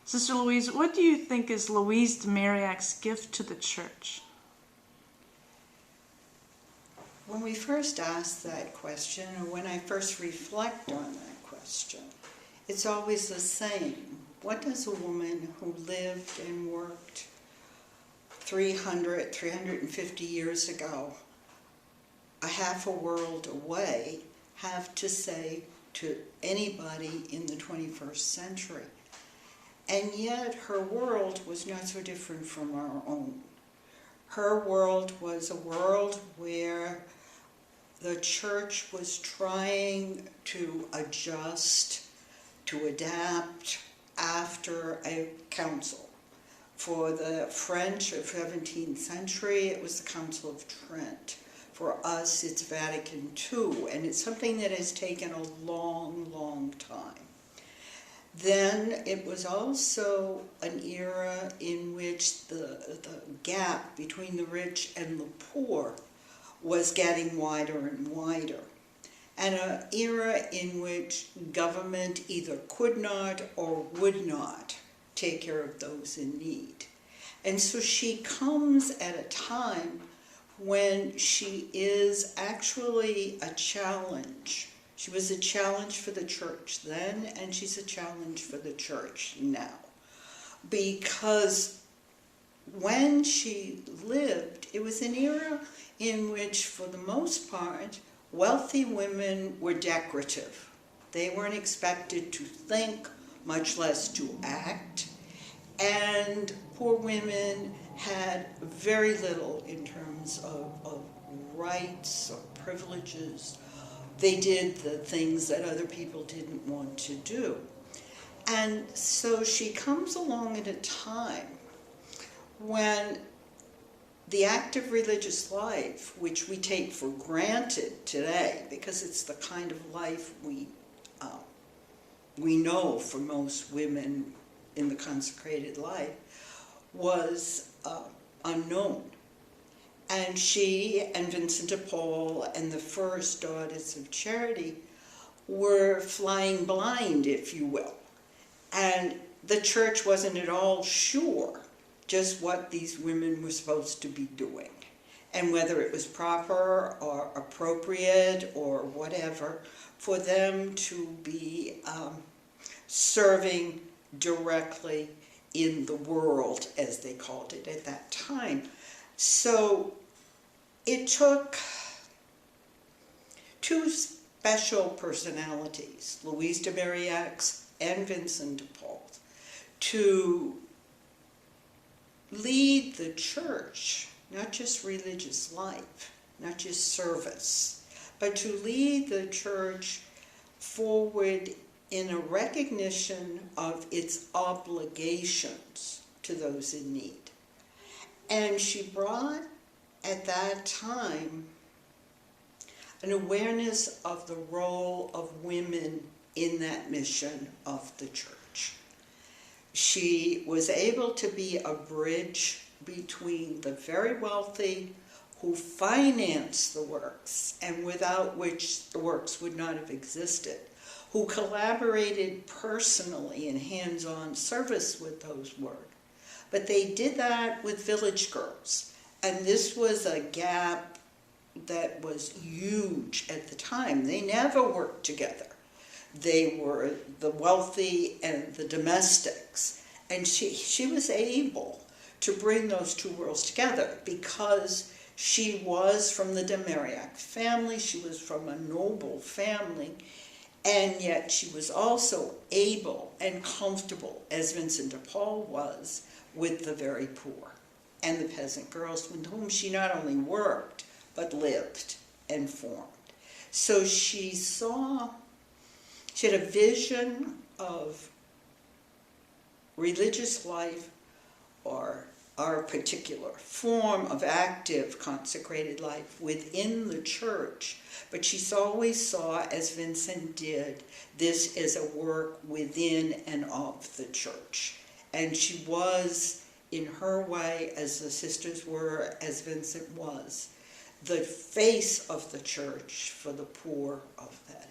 Sister Louise, what do you think is Louise de Marillac's gift to the church? When we first ask that question, or when I first reflect on that question, it's always the same. What does a woman who lived and worked 350 years ago, a half a world away, have to say to anybody in the 21st century? And yet her world was not so different from our own. Her world was a world where the church was trying to adjust, to adapt after a council. For the French of 17th century, it was the Council of Trent. For us, it's Vatican II, and it's something that has taken a long, long time. Then it was also an era in which the gap between the rich and the poor was getting wider and wider. And an era in which government either could not or would not take care of those in need. And so she comes at a time when she is actually a challenge. She was a challenge for the church then, and she's a challenge for the church now. Because when she lived, it was an era in which, for the most part, wealthy women were decorative. They weren't expected to think, much less to act, and poor women had very little in terms of rights or privileges. They did the things that other people didn't want to do. And so she comes along at a time when the active religious life, which we take for granted today, because it's the kind of life we know for most women in the consecrated life, was unknown. And she and Vincent de Paul and the first Daughters of Charity were flying blind, if you will. And the church wasn't at all sure just what these women were supposed to be doing, and whether it was proper or appropriate or whatever for them to be serving directly in the world, as they called it at that time. So it took two special personalities, Louise de Marillac and Vincent de Paul, to lead the church, not just religious life, not just service, but to lead the church forward in a recognition of its obligations to those in need. And she brought, at that time, an awareness of the role of women in that mission of the church. She was able to be a bridge between the very wealthy, who financed the works, and without which the works would not have existed, who collaborated personally in hands-on service with those works. But they did that with village girls. And this was a gap that was huge at the time. They never worked together. They were the wealthy and the domestics. And she was able to bring those two worlds together because she was from the de Marillac family. She was from a noble family. And yet she was also able and comfortable, as Vincent de Paul was, with the very poor and the peasant girls with whom she not only worked, but lived and formed. So she had a vision of religious life, or our particular form of active consecrated life within the church, but she always saw, as Vincent did, this as a work within and of the church. And she was, in her way, as the sisters were, as Vincent was, the face of the church for the poor of that